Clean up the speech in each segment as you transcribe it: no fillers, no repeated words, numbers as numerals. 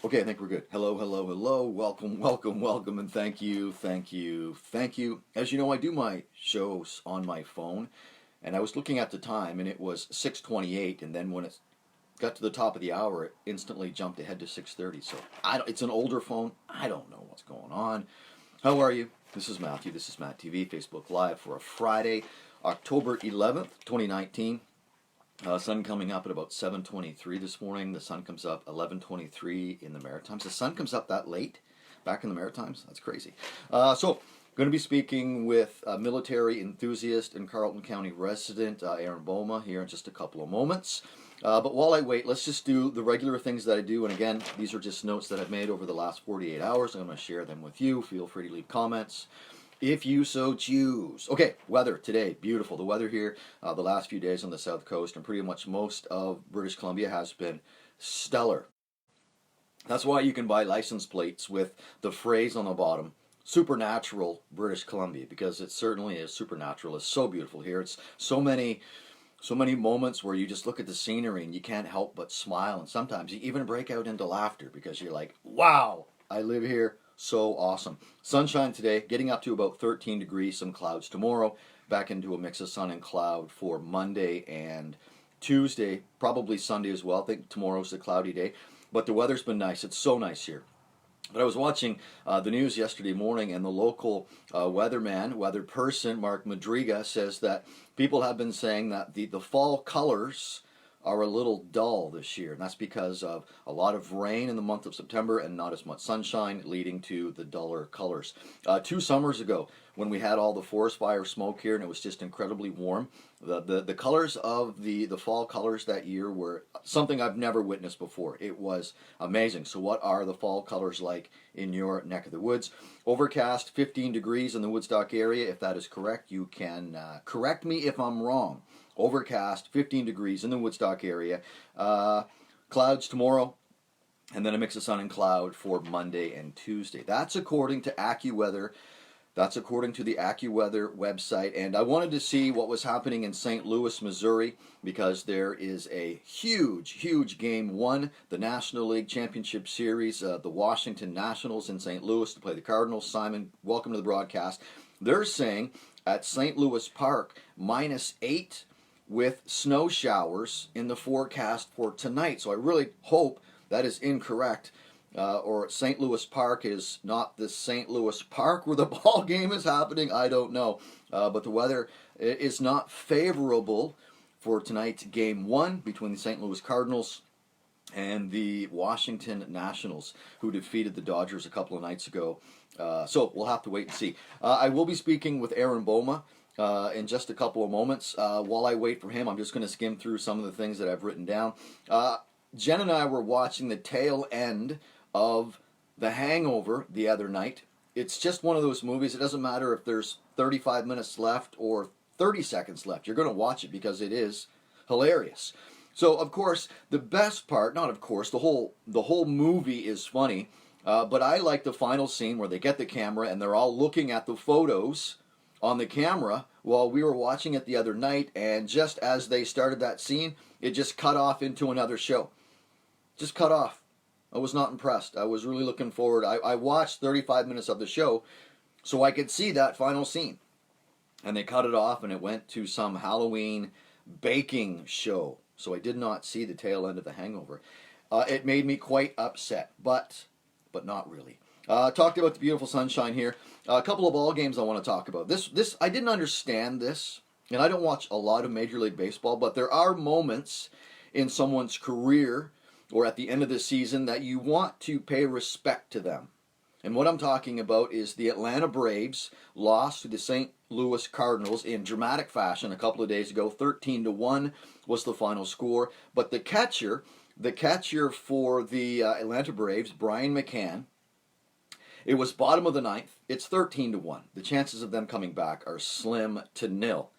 Okay, I think we're good. Hello, hello, hello. Welcome, welcome, welcome, and thank you, thank you, thank you. As you know, I do my shows on my phone, and I was looking at the time, and it was 6:28, and then when it got to the top of the hour, it instantly jumped ahead to 6:30. So it's an older phone. I don't know what's going on. How are you? This is Matthew. This is Matt TV, Facebook Live for a Friday, October 11th, 2019. Sun coming up at about 7:23 this morning. The sun comes up 11:23 in the Maritimes. The sun comes up that late back in the Maritimes. That's crazy. Going to be speaking with a military enthusiast and Carleton County resident, Aaron Bouma, here in just a couple of moments. But while I wait, let's just do the regular things that I do. And again, these are just notes that I've made over the last 48 hours. I'm going to share them with you. Feel free to leave comments if you so choose. Okay, weather today, beautiful. The weather here the last few days on the south coast and pretty much most of British Columbia has been stellar. That's why you can buy license plates with the phrase on the bottom, Supernatural British Columbia, because it certainly is supernatural. It's so beautiful here. It's so many moments where you just look at the scenery and you can't help but smile, and sometimes you even break out into laughter because you're like, wow, I live here. So awesome. Sunshine today, getting up to about 13 degrees, some clouds tomorrow, back into a mix of sun and cloud for Monday and Tuesday, probably Sunday as well. I think tomorrow's a cloudy day, but the weather's been nice. It's so nice here. But I was watching the news yesterday morning, and the local weather person, Mark Madriga, says that people have been saying that the fall colors are a little dull this year, and that's because of a lot of rain in the month of September and not as much sunshine, leading to the duller colors. 2 summers ago, when we had all the forest fire smoke here and it was just incredibly warm, the colors of the fall colors that year were something I've never witnessed before. It was amazing. So what are the fall colors like in your neck of the woods? Overcast, 15 degrees in the Woodstock area. If that is correct, you can correct me if I'm wrong. Overcast, 15 degrees in the Woodstock area. Clouds tomorrow, and then a mix of sun and cloud for Monday and Tuesday. That's according to AccuWeather. That's according to the AccuWeather website. And I wanted to see what was happening in St. Louis, Missouri, because there is a huge game one, the National League Championship Series, the Washington Nationals in St. Louis to play the Cardinals. Simon, welcome to the broadcast. They're saying at St. Louis Park, -8 with snow showers in the forecast for tonight. So I really hope that is incorrect, or St. Louis Park is not the St. Louis Park where the ball game is happening. I don't know, but the weather is not favorable for tonight's game one between the St. Louis Cardinals and the Washington Nationals, who defeated the Dodgers a couple of nights ago. So we'll have to wait and see. I will be speaking with Aaron Bouma in just a couple of moments. While I wait for him, I'm just going to skim through some of the things that I've written down. Jen and I were watching the tail end of The Hangover the other night. It's just one of those movies. It doesn't matter if there's 35 minutes left or 30 seconds left. You're going to watch it because it is hilarious. So, of course, the best part, not of course, the whole movie is funny, but I like the final scene where they get the camera and they're all looking at the photos on the camera while we were watching it the other night, and just as they started that scene, it just cut off into another show. Just cut off. I was not impressed. I was really looking forward. I watched 35 minutes of the show so I could see that final scene. And they cut it off and it went to some Halloween baking show. So I did not see the tail end of The Hangover. It made me quite upset, but not really. Talked about the beautiful sunshine here. A couple of ball games I want to talk about. This I didn't understand this, and I don't watch a lot of Major League Baseball, but there are moments in someone's career or at the end of the season that you want to pay respect to them. And what I'm talking about is the Atlanta Braves lost to the St. Louis Cardinals in dramatic fashion a couple of days ago. 13-1 was the final score. But the catcher for the Atlanta Braves, Brian McCann, it was bottom of the ninth. It's 13-1. The chances of them coming back are slim to nil.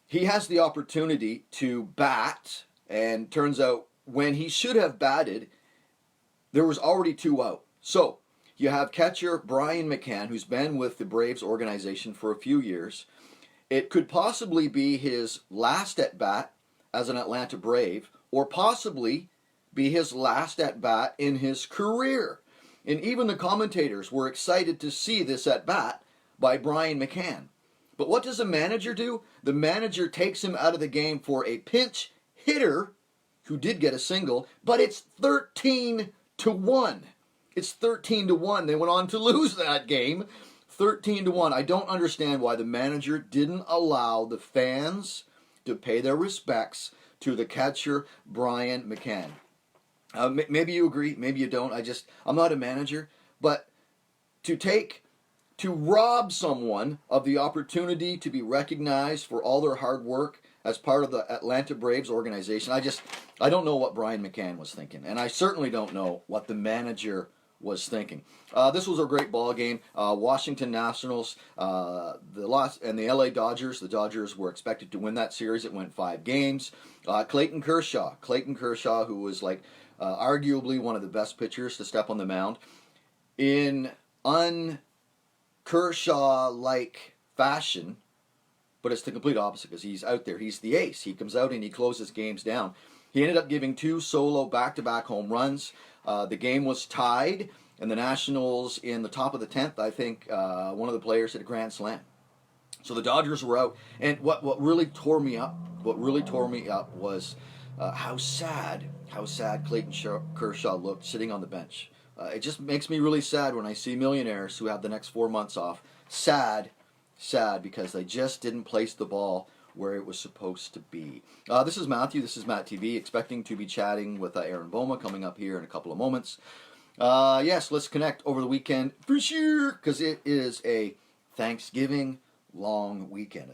He has the opportunity to bat, and turns out when he should have batted, there was already 2 out. So you have catcher Brian McCann, who's been with the Braves organization for a few years. It could possibly be his last at bat as an Atlanta Brave, or possibly be his last at-bat in his career. And even the commentators were excited to see this at-bat by Brian McCann. But what does the manager do? The manager takes him out of the game for a pinch hitter who did get a single, but it's 13-1. It's 13-1. They went on to lose that game, 13-1. I don't understand why the manager didn't allow the fans to pay their respects to the catcher, Brian McCann. Maybe you agree, maybe you don't. I'm not a manager, but to rob someone of the opportunity to be recognized for all their hard work as part of the Atlanta Braves organization, I don't know what Brian McCann was thinking, and I certainly don't know what the manager was thinking. This was a great ball game. Washington Nationals, and the LA Dodgers. The Dodgers were expected to win that series. It went 5 games. Clayton Kershaw, who was arguably one of the best pitchers to step on the mound, in Kershaw-like fashion, but it's the complete opposite because he's out there. He's the ace. He comes out and he closes games down. He ended up giving 2 solo back-to-back home runs. The game was tied, and the Nationals in the top of the 10th, I think one of the players hit a grand slam. So the Dodgers were out, and what really tore me up was how sad Clayton Kershaw looked sitting on the bench. It just makes me really sad when I see millionaires who have the next 4 months off. Sad because they just didn't place the ball where it was supposed to be. This is Matthew. This is MattTv. Expecting to be chatting with Aaron Bouma coming up here in a couple of moments. Yes, let's connect over the weekend for sure, because it is a Thanksgiving long weekend.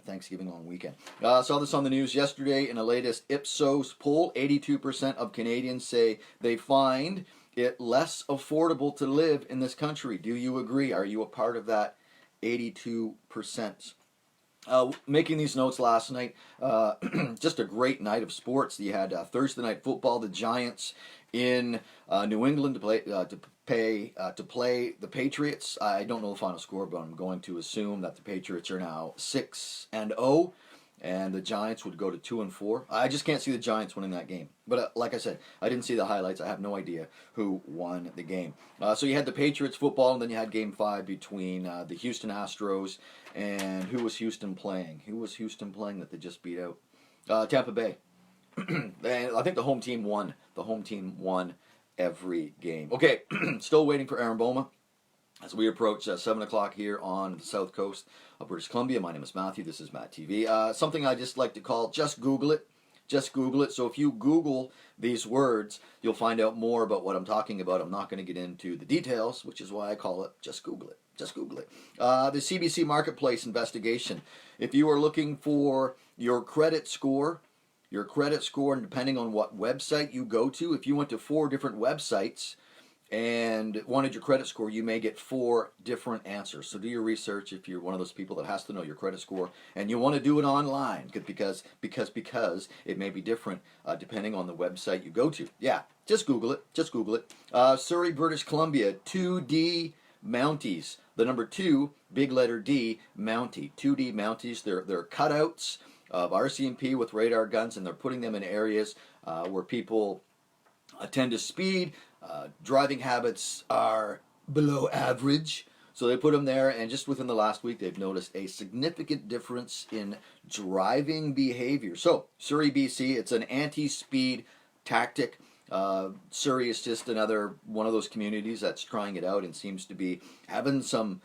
Saw this on the news yesterday in a latest Ipsos poll. 82% of Canadians say they find it less affordable to live in this country. Do you agree? Are you a part of that 82%? Making these notes last night, just a great night of sports. You had Thursday night football. The Giants in New England to play the Patriots. I don't know the final score, but I'm going to assume that the Patriots are now 6-0, and the Giants would go to 2-4. I just can't see the Giants winning that game. But like I said, I didn't see the highlights. I have no idea who won the game. So you had the Patriots football, and then you had Game 5 between the Houston Astros and who was Houston playing? Who was Houston playing that they just beat out? Tampa Bay. And I think the home team won. The home team won every game. Okay, still waiting for Aaron Bouma as we approach 7 o'clock here on the south coast of British Columbia. My name is Matthew. This is MattTv. Something I just like to call Just Google It. Just Google it. So if you Google these words, you'll find out more about what I'm talking about. I'm not going to get into the details, which is why I call it Just Google It. Just Google it. The CBC Marketplace investigation. If you are looking for your credit score, and depending on what website you go to, if you went to 4 different websites and wanted your credit score, you may get 4 different answers. So do your research if you're one of those people that has to know your credit score, and you want to do it online because it may be different depending on the website you go to. Yeah, just Google it. Just Google it. Surrey, British Columbia, 2D Mounties. The number 2, big letter D, Mountie. 2D Mounties. They're cutouts of RCMP with radar guns, and they're putting them in areas where people tend to speed. Driving habits are below average, so they put them there, and just within the last week they've noticed a significant difference in driving behavior. So Surrey, BC, it's an anti-speed tactic. Surrey is just another one of those communities that's trying it out and seems to be having some,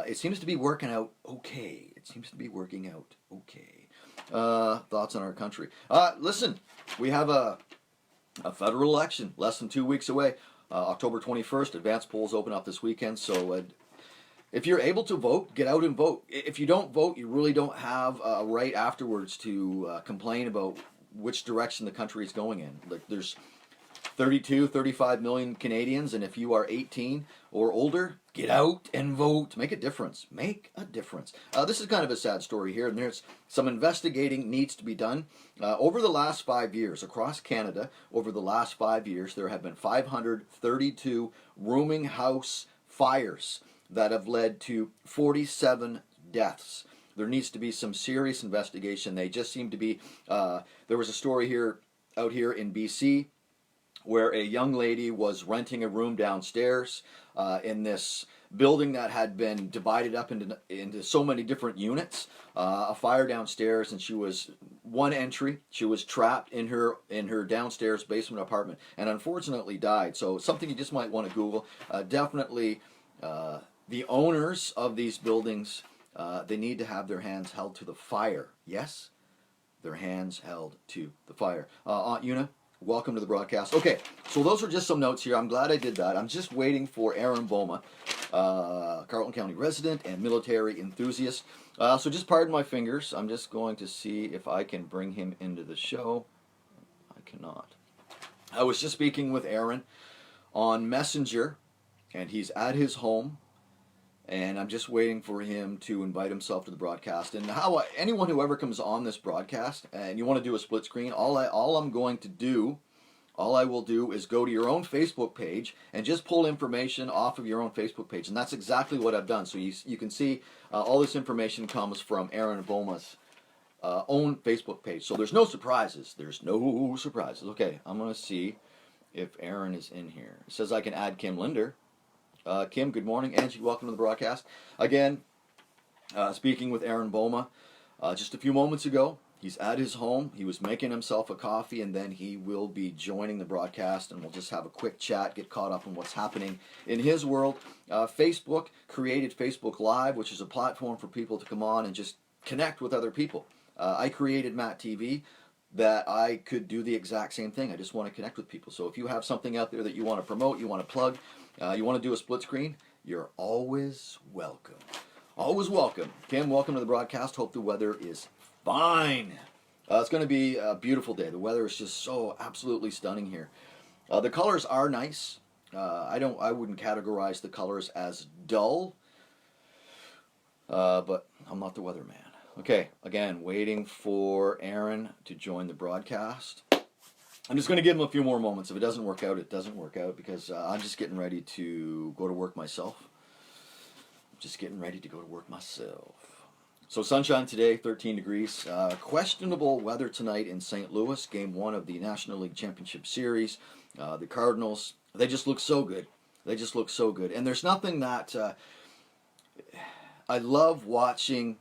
it seems to be working out okay. Thoughts on our country. Listen, we have a federal election less than 2 weeks away. October 21st, advance polls open up this weekend, so if you're able to vote, get out and vote. If you don't vote, you really don't have a right afterwards to complain about which direction the country is going in. Like, there's 35 million Canadians, and if you are 18 or older, get out and vote. Make a difference. This is kind of a sad story here, and there's some investigating needs to be done. Over the last 5 years, across Canada, there have been 532 rooming house fires that have led to 47 deaths. There needs to be some serious investigation. They just seem to be, there was a story out here in BC where a young lady was renting a room downstairs in this building that had been divided up into so many different units. A fire downstairs, and she was one entry. She was trapped in her downstairs basement apartment, and unfortunately died. So something you just might want to Google. Definitely, the owners of these buildings, they need to have their hands held to the fire. Yes, their hands held to the fire. Aunt Una, welcome to the broadcast. Okay, so those are just some notes here. I'm glad I did that. I'm just waiting for Aaron Bouma, Carleton County resident and military enthusiast. So just pardon my fingers. I'm just going to see if I can bring him into the show. I cannot. I was just speaking with Aaron on Messenger, and he's at his home. And I'm just waiting for him to invite himself to the broadcast. And anyone who ever comes on this broadcast and you want to do a split screen, all I will do is go to your own Facebook page and just pull information off of your own Facebook page. And that's exactly what I've done. So you can see all this information comes from Aaron Bouma's own Facebook page. So there's no surprises. There's no surprises. Okay, I'm going to see if Aaron is in here. It says I can add Kim Linder. Kim, good morning. Angie, welcome to the broadcast. Again, speaking with Aaron Bouma just a few moments ago. He's at his home. He was making himself a coffee, and then he will be joining the broadcast, and we'll just have a quick chat, get caught up on what's happening in his world. Facebook created Facebook Live, which is a platform for people to come on and just connect with other people. I created MattTv that I could do the exact same thing. I just want to connect with people. So if you have something out there that you want to promote, you want to plug, you want to do a split screen, you're always welcome. Always welcome. Kim, welcome to the broadcast. Hope the weather is fine. It's going to be a beautiful day. The weather is just so absolutely stunning here. The colors are nice. I wouldn't categorize the colors as dull, but I'm not the weatherman. Okay, again, waiting for Aaron to join the broadcast. I'm just going to give him a few more moments. If it doesn't work out, it doesn't work out, because I'm just getting ready to go to work myself. So sunshine today, 13 degrees. Questionable weather tonight in St. Louis, Game 1 of the National League Championship Series. The Cardinals, they just look so good. And there's nothing that... I love watching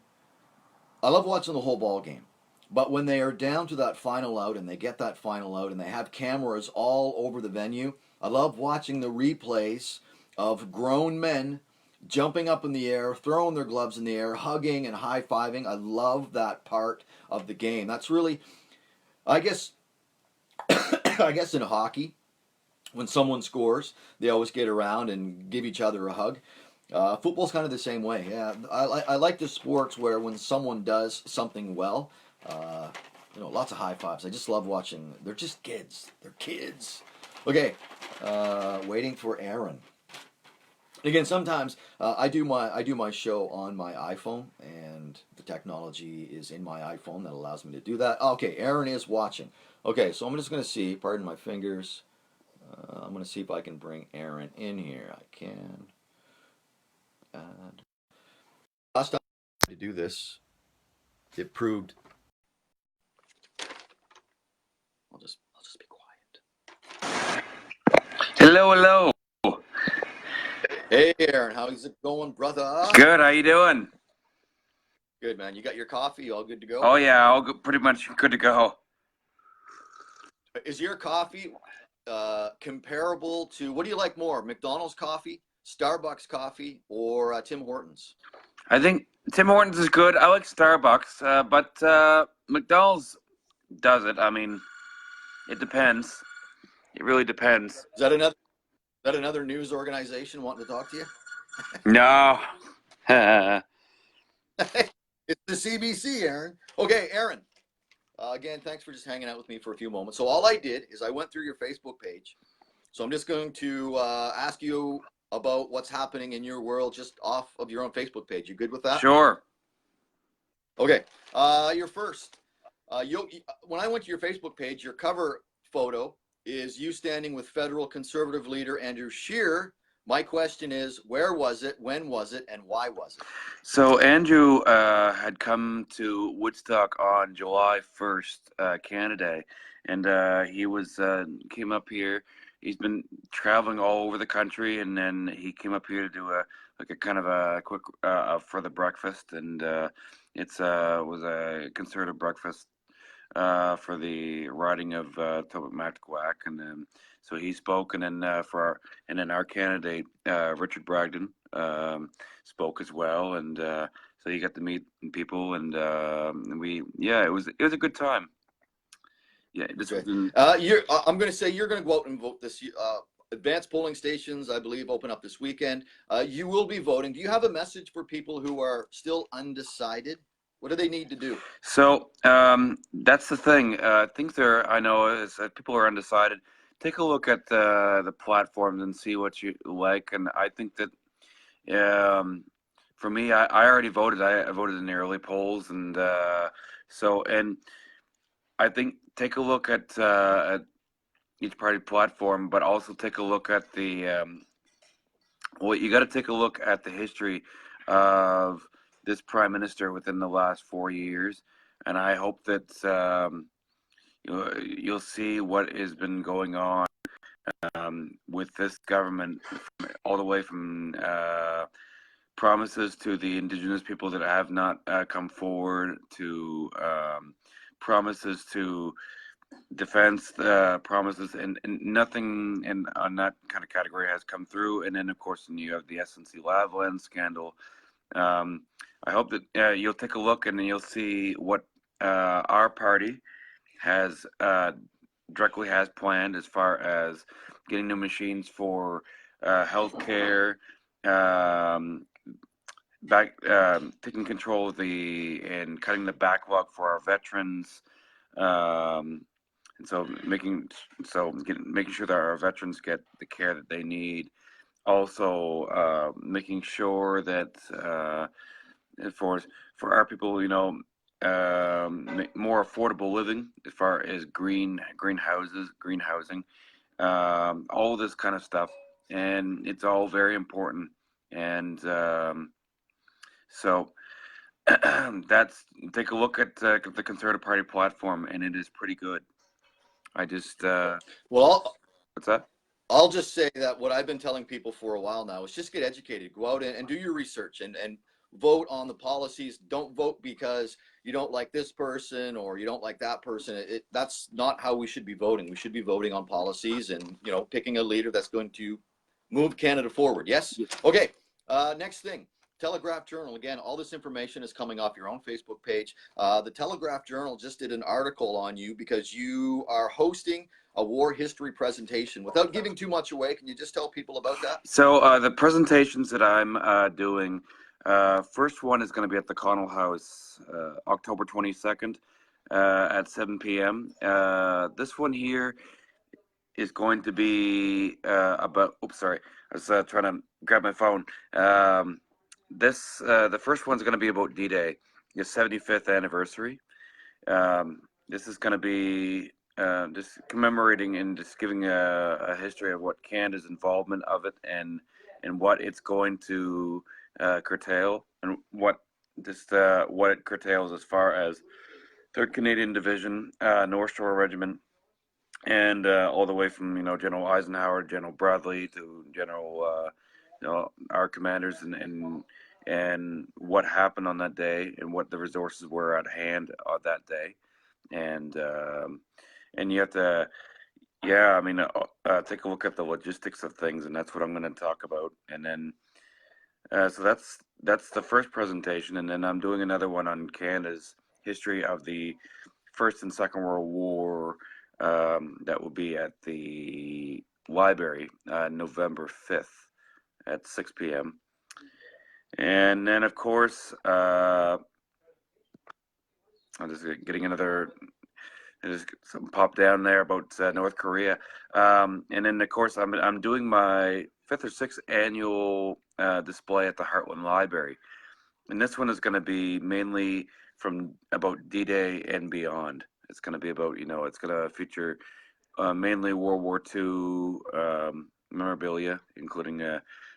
the whole ball game. But when they are down to that final out, and they get that final out, and they have cameras all over the venue, I love watching the replays of grown men jumping up in the air, throwing their gloves in the air, hugging and high-fiving. I love that part of the game. That's really, I guess in hockey, when someone scores, they always get around and give each other a hug. Football's kind of the same way. Yeah, I like the sports where when someone does something well, lots of high fives. I just love watching. They're just kids. They're kids. Okay, waiting for Aaron. Again, sometimes I do my show on my iPhone, and the technology is in my iPhone that allows me to do that. Okay, Aaron is watching. Okay, so I'm just going to see. Pardon my fingers. I'm going to see if I can bring Aaron in here. I can. Last time I tried to do this, it proved. I'll just be quiet. Hello. Hey Aaron, how's it going, brother? Good. How you doing? Good, man. You got your coffee? All good to go? Oh yeah, all good, pretty much good to go. Is your coffee comparable to, what do you like more, McDonald's coffee, Starbucks coffee, or Tim Hortons? I think Tim Hortons is good. I like Starbucks, but McDonald's does it. I mean, it depends. It really depends. Is that another news organization wanting to talk to you? No. It's the CBC, Aaron. Okay, Aaron. Again, thanks for just hanging out with me for a few moments. So all I did is I went through your Facebook page. So I'm just going to ask you about what's happening in your world just off of your own Facebook page. You good with that? Sure. Okay. You're first. When I went to your Facebook page, your cover photo is you standing with federal conservative leader Andrew Scheer. My question is, where was it, when was it, and why was it? So Andrew had come to Woodstock on July 1st, Canada Day, and he was came up here. He's been traveling all over the country, and then he came up here to do a kind of a quick for the breakfast, and it's was a concerted breakfast for the riding of Tomac, and then so he spoke, and then and then our candidate Richard Bragdon spoke as well, and so you got to meet people, and it was a good time. Yeah, this Okay. was in, I'm going to say you're going to go out and vote this. Advanced polling stations, I believe, open up this weekend. You will be voting. Do you have a message for people who are still undecided? What do they need to do? so that's the thing. Things there, I know, is that people are undecided. Take a look at the platforms and see what you like, and I think that for me, I already voted. I voted in the early polls, and and I think take a look at each party platform, but also take a look at the well, you got to take a look at the history of this prime minister within the last 4 years, and I hope that you'll see what has been going on with this government, all the way from promises to the indigenous people that have not come forward, to promises to defense promises, and nothing on that kind of category has come through. And then, of course, you have the SNC Lavalin scandal. I hope that you'll take a look and then you'll see what our party has directly has planned as far as getting new machines for healthcare, taking control of and cutting the backlog for our veterans. And so making sure that our veterans get the care that they need. Also, making sure that for our people, more affordable living as far as green housing, all this kind of stuff, and it's all very important. And so that's take a look at the Conservative Party platform, and it is pretty good. I just Well, what's that? I'll just say that what I've been telling people for a while now is just get educated, go out and do your research and vote on the policies. Don't vote because you don't like this person or you don't like that person. That's not how we should be voting. We should be voting on policies and, picking a leader that's going to move Canada forward. Yes? Okay. Next thing. Telegraph Journal. Again, all this information is coming off your own Facebook page. The Telegraph Journal just did an article on you because you are hosting a war history presentation. Without giving too much away, can you just tell people about that? So the presentations that I'm doing, first one is going to be at the Connell House, October 22nd at 7 p.m. This one here is going to be about. Oops, sorry. I was trying to grab my phone. The first one's going to be about D-Day, the 75th anniversary. This is going to be just commemorating and just giving a history of what Canada's involvement of it and what it's going to curtail, and what it curtails as far as 3rd Canadian Division, North Shore Regiment, and all the way from General Eisenhower, General Bradley, to General our commanders, and what happened on that day, and what the resources were at hand on that day, and you have to, take a look at the logistics of things, and that's what I'm going to talk about. And then, so that's the first presentation, and then I'm doing another one on Canada's history of the First and Second World War. That will be at the library, November 5th at 6 p.m. And then, of course, I'm just getting another. There's something popped down there about North Korea, and then of course I'm doing my 5th or 6th annual display at the Heartland Library, and this one is going to be mainly from about D-Day and beyond. It's going to be about it's going to feature mainly World War II memorabilia, including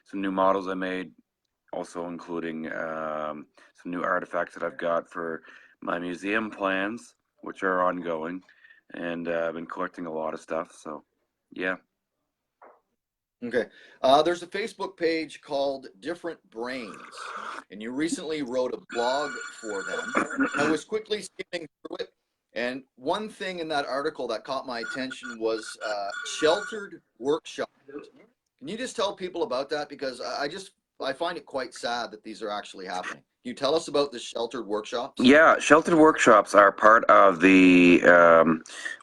some new models I made, also including some new artifacts that I've got for my museum plans, which are ongoing, and I've been collecting a lot of stuff. So, yeah. Okay. There's a Facebook page called Different Brains, and you recently wrote a blog for them. I was quickly skimming through it, and one thing in that article that caught my attention was sheltered workshops. Can you just tell people about that? Because I find it quite sad that these are actually happening. Can you tell us about the sheltered workshops? Yeah, sheltered workshops are part of the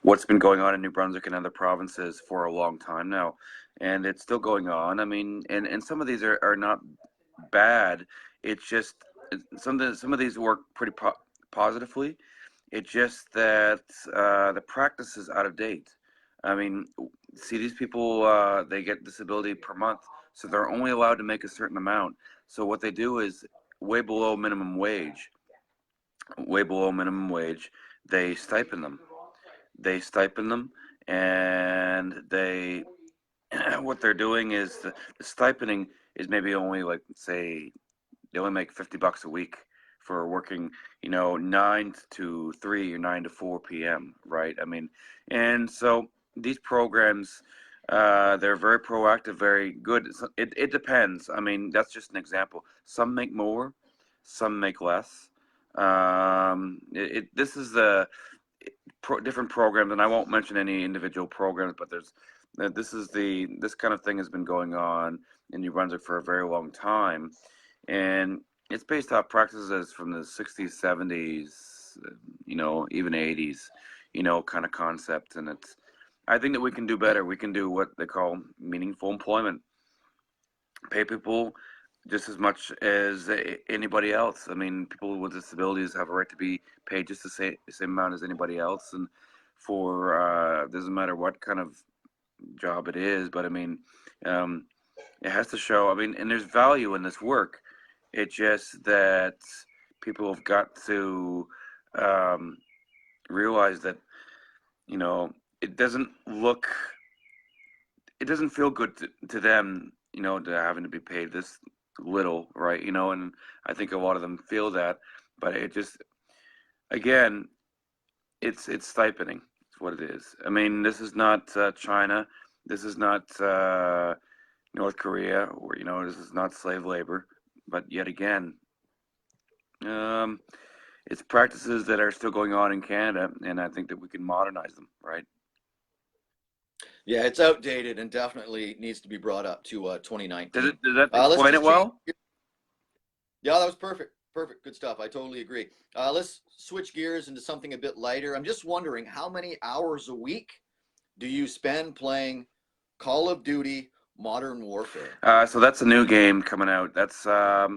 what's been going on in New Brunswick and other provinces for a long time now, and it's still going on. I mean, and some of these are not bad. It's just some of these work pretty positively. It's just that the practice is out of date. I mean, see, these people they get disability per month, so they're only allowed to make a certain amount. So what they do is way below minimum wage, way below minimum wage. They stipend them. They stipend them, and they what they're doing is the stipending is maybe only like say they only make $50 a week for working, 9 to 3 or 9 to 4 p.m. Right? I mean, and so these programs, they're very proactive, very good. It depends. I mean, that's just an example. Some make more, some make less. This is the different programs, and I won't mention any individual programs, but this kind of thing has been going on in New Brunswick for a very long time, and it's based off practices from the 60s, 70s, even 80s, kind of concept. And I think that we can do better. We can do what they call meaningful employment, pay people just as much as anybody else. I mean, people with disabilities have a right to be paid just the same amount as anybody else, and for doesn't matter what kind of job it is. But I mean, um, it has to show. I mean, and there's value in this work. It's just that people have got to um, realize that it doesn't look, it doesn't feel good to them, to having to be paid this little, right? And I think a lot of them feel that, but it just, again, it's stipending. It's what it is. I mean, this is not China. This is not North Korea, or this is not slave labor. But yet again, um, it's practices that are still going on in Canada, and I think that we can modernize them, right? Yeah, it's outdated and definitely needs to be brought up to Does 2019. it does that Let's explain it just change. well? Yeah, that was perfect. Perfect. Good stuff. I totally agree. Let's switch gears into something a bit lighter. I'm just wondering how many hours a week do you spend playing Call of Duty Modern Warfare? So that's a new game coming out. That's I've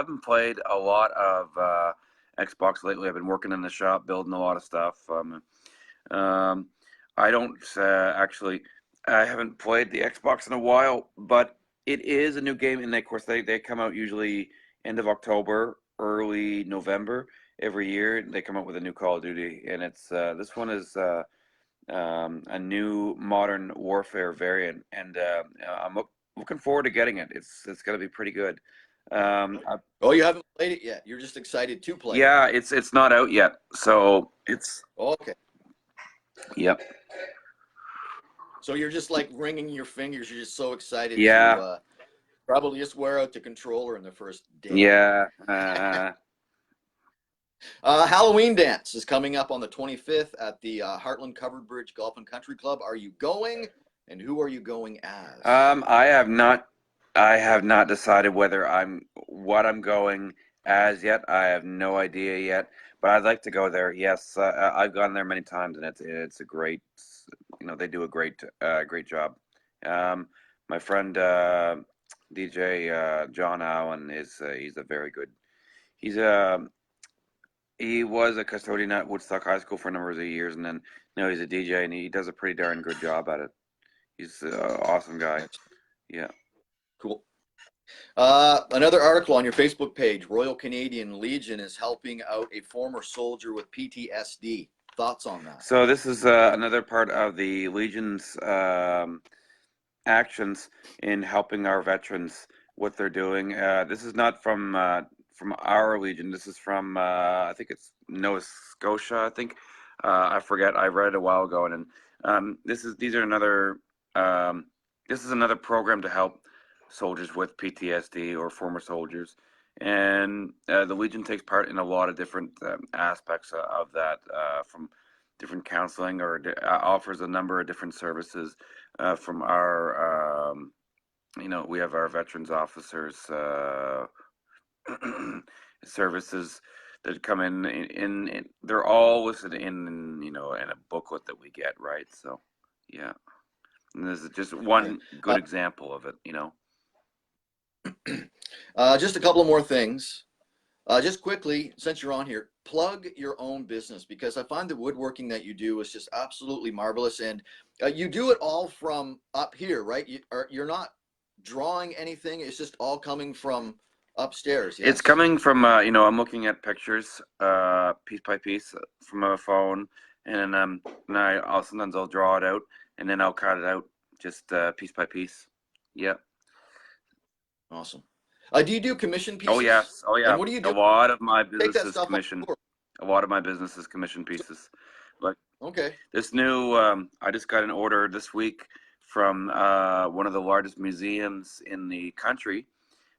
been played a lot of Xbox lately. I've been working in the shop, building a lot of stuff. Um, I don't actually. I haven't played the Xbox in a while, but it is a new game, and of course they come out usually end of October, early November every year. They come out with a new Call of Duty, and it's this one is a new modern warfare variant, and I'm looking forward to getting it. It's going to be pretty good. Oh, you haven't played it yet. You're just excited to play it. Yeah, it's not out yet, so it's Okay. yep. So you're just like wringing your fingers. You're just so excited to Yeah, probably just wear out the controller in the first day. yeah. Halloween Dance is coming up on the 25th at the Heartland Covered Bridge Golf and Country Club. Are you going? And who are you going as? I have not. I have not decided whether what I'm going as yet. I have no idea yet, but I'd like to go there. Yes, I've gone there many times, and it's a great. They do a great job. My friend DJ John Allen he's a very good. He's he was a custodian at Woodstock High School for a number of years, and then he's a DJ, and he does a pretty darn good job at it. He's an awesome guy. Yeah. Cool. Another article on your Facebook page, Royal Canadian Legion is helping out a former soldier with PTSD. Thoughts on that? So this is another part of the Legion's actions in helping our veterans. What they're doing. This is not from our Legion. This is from I think it's Nova Scotia. I think I forget. I read it a while ago, and this is another program to help soldiers with PTSD or former soldiers, and the Legion takes part in a lot of different aspects of that, from different counseling, or offers a number of different services from our. We have our veterans officers services that come in. They're all listed in in a booklet that we get, right? So yeah, and this is just one good example of it. Just a couple more things. Just quickly, since you're on here, plug your own business, because I find the woodworking that you do is just absolutely marvelous, and you do it all from up here, right? You're not drawing anything; it's just all coming from upstairs. Yes? It's coming from I'm looking at pictures piece by piece from a phone, and sometimes I'll draw it out, and then I'll cut it out just piece by piece. Yep. Awesome. Do you do commission pieces? Oh yes. Oh yeah. And what do you do? A lot of my business Take that is stuff commission. A lot of my business is commission pieces. Like okay. this new, I just got an order this week from one of the largest museums in the country.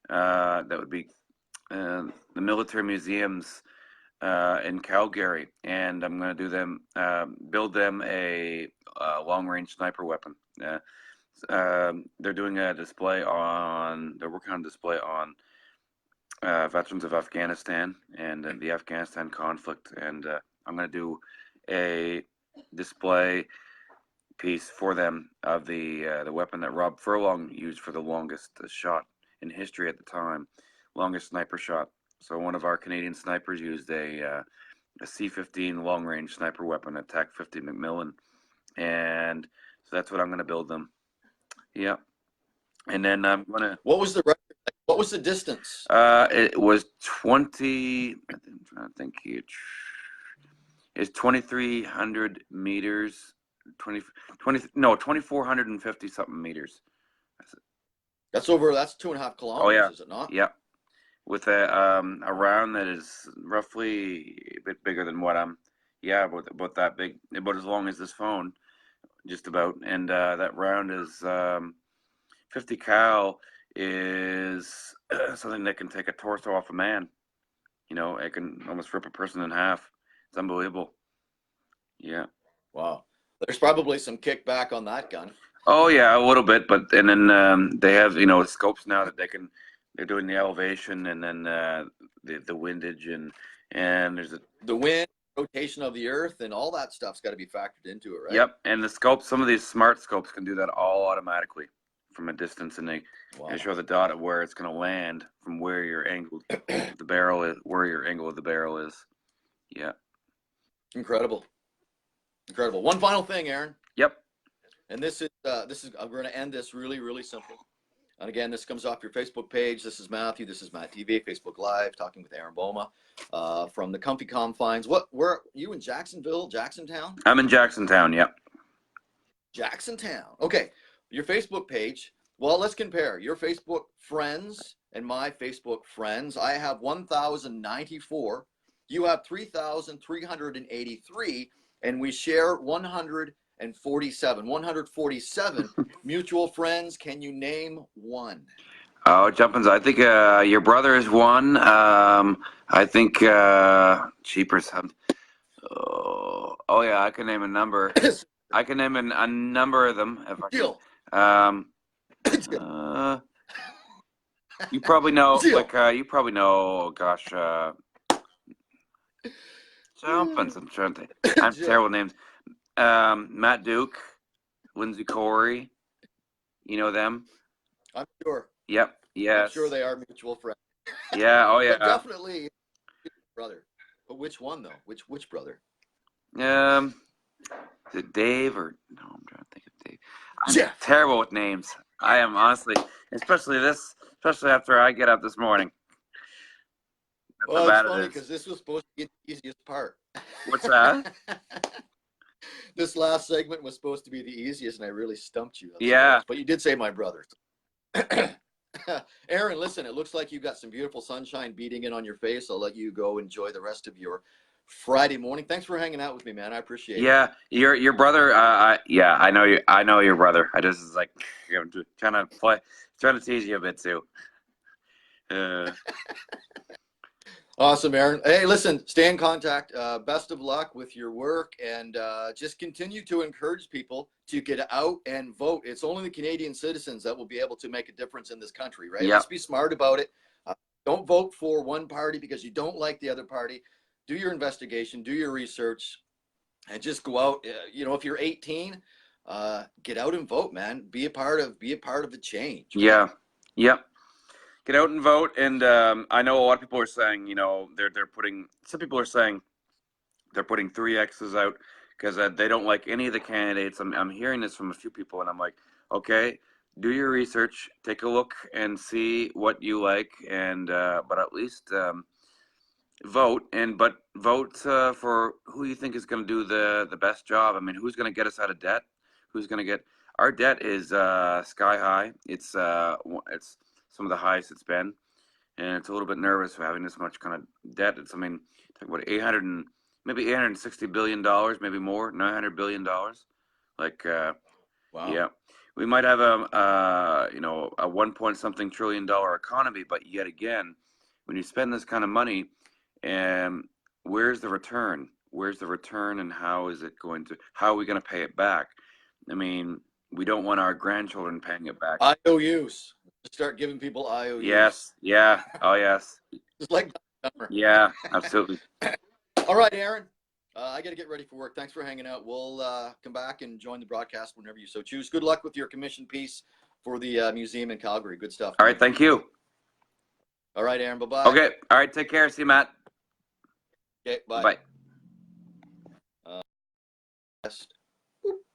That would be the military museums in Calgary, and I'm going to do them, build them a long-range sniper weapon. They're doing a display on. They're working on a display on veterans of Afghanistan and the Afghanistan conflict, and I'm going to do a display piece for them of the weapon that Rob Furlong used for the longest shot in history at the time, longest sniper shot. So one of our Canadian snipers used a C-15 long-range sniper weapon, a TAC-50 Macmillan, and so that's what I'm going to build them. Yeah, and then I'm going to. What was the record? What was the distance? It was 20. I'm trying to think here. It's 2,300 meters. 2,450 something meters. That's 2.5 kilometers. Oh yeah, is it not? Yeah, with a round that is roughly a bit bigger than what I'm. Yeah, about that big, about as long as this phone, just about. And that round is 50 cal is something that can take a torso off a man. It can almost rip a person in half. It's unbelievable. Yeah. Wow. There's probably some kickback on that gun. Oh yeah, a little bit, and then they have scopes now that they're doing the elevation, and then the windage, and there's the wind, rotation of the earth, and all that stuff's got to be factored into it, right? Yep, and the scopes, some of these smart scopes can do that all automatically from a distance, and they show the dot of where it's going to land from where your angle the barrel is, where your angle of the barrel is. Yeah. Incredible. One final thing, Aaron. Yep. And this is I'm going to end this really, really simple. And again, this comes off your Facebook page. This is Matthew. This is MattTv, Facebook Live, talking with Aaron Bouma from the comfy confines. Where are you, in Jacksonville, Jacksontown? I'm in Jacksontown. Yep. Jacksontown. Okay. Your Facebook page. Well, let's compare your Facebook friends and my Facebook friends. I have 1,094. You have 3,383, and we share 147 mutual friends. Can you name one? Oh, jumpins. I think your brother is one. I think cheapers. Oh yeah, I can name a number. I can name a number of them. If I can. You probably know. You probably know. Gosh. Jumpins. I'm trying to think. I'm terrible names. Matt Duke, Lindsay Corey, you know them? I'm sure. Yep. Yes. I'm sure they are mutual friends. Yeah. Oh yeah. But definitely brother. But which one though? Which brother? Is it Dave or no? I'm trying to think of Dave. I'm terrible with names. I am, honestly, especially after I get up this morning. Well, it's funny because this was supposed to be the easiest part. What's that? This last segment was supposed to be the easiest, and I really stumped you. Yeah. But you did say my brother. Aaron, listen, it looks like you got some beautiful sunshine beating in on your face. I'll let you go enjoy the rest of your Friday morning. Thanks for hanging out with me, man. I appreciate it. Yeah, your brother. Yeah, I know you. I know your brother. I just is like I'm just trying to tease you a bit too. Uh, Awesome, Aaron. Hey, listen, stay in contact. Best of luck with your work, and just continue to encourage people to get out and vote. It's only the Canadian citizens that will be able to make a difference in this country, right? yeah, Let's be smart about it. Don't vote for one party because you don't like the other party. Do your investigation, do your research, and just go out. If you're 18, get out and vote, man. Be a part of the change, right? yeah, yeah. Get out and vote. And I know a lot of people are saying, they're putting. Some people are saying they're putting three X's out because they don't like any of the candidates. I'm hearing this from a few people, and I'm like, okay, do your research, take a look, and see what you like, and but at least vote. But vote for who you think is going to do the best job. I mean, who's going to get us out of debt? Who's going to get our debt is sky high. It's some of the highest it's been, and it's a little bit nervous for having this much kind of debt. It's, I mean, talk about 800 and maybe $860 billion, maybe more, $900 billion. Like, Wow. yeah, we might have a 1 point something trillion-dollar economy, but yet again, when you spend this kind of money, where's the return? Where's the return, and how are we going to pay it back? I mean, we don't want our grandchildren paying it back. IOUs. Start giving people IOUs. Yes. Yeah. Oh, yes. Just like summer. Yeah, absolutely. All right, Aaron. I got to get ready for work. Thanks for hanging out. We'll come back and join the broadcast whenever you so choose. Good luck with your commission piece for the museum in Calgary. Good stuff. All right. Thank you. All right, Aaron. Bye-bye. Okay. All right. Take care. See you, Matt. Okay, bye. Bye.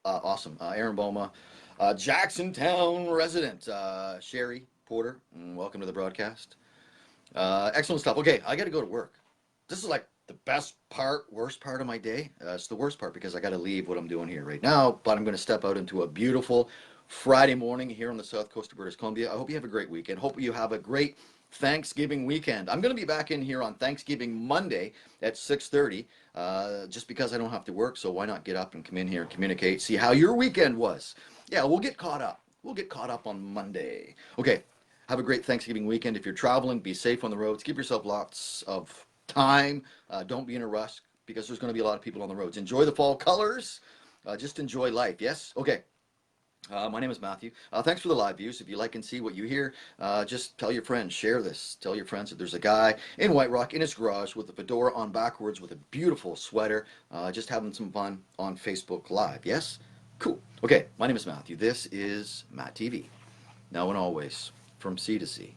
Awesome. Aaron Bouma, Jacksontown resident. Sherry Porter, welcome to the broadcast. Excellent stuff. Okay, I got to go to work. This is like the best part, worst part of my day. It's the worst part because I got to leave what I'm doing here right now, but I'm going to step out into a beautiful Friday morning here on the south coast of British Columbia. I hope you have a great weekend. Hope you have a great Thanksgiving weekend. I'm going to be back in here on Thanksgiving Monday at 6:30, just because I don't have to work, so why not get up and come in here and communicate, see how your weekend was. Yeah, we'll get caught up. We'll get caught up on Monday. Okay, have a great Thanksgiving weekend. If you're traveling, be safe on the roads. Give yourself lots of time. Don't be in a rush because there's going to be a lot of people on the roads. Enjoy the fall colors. Just enjoy life, yes? Okay. My name is Matthew. Thanks for the live views. If you like and see what you hear, just tell your friends, share this. Tell your friends that there's a guy in White Rock in his garage with a fedora on backwards with a beautiful sweater, just having some fun on Facebook Live. Yes? Cool. Okay, my name is Matthew. This is MattTv. Now and always, from sea to sea.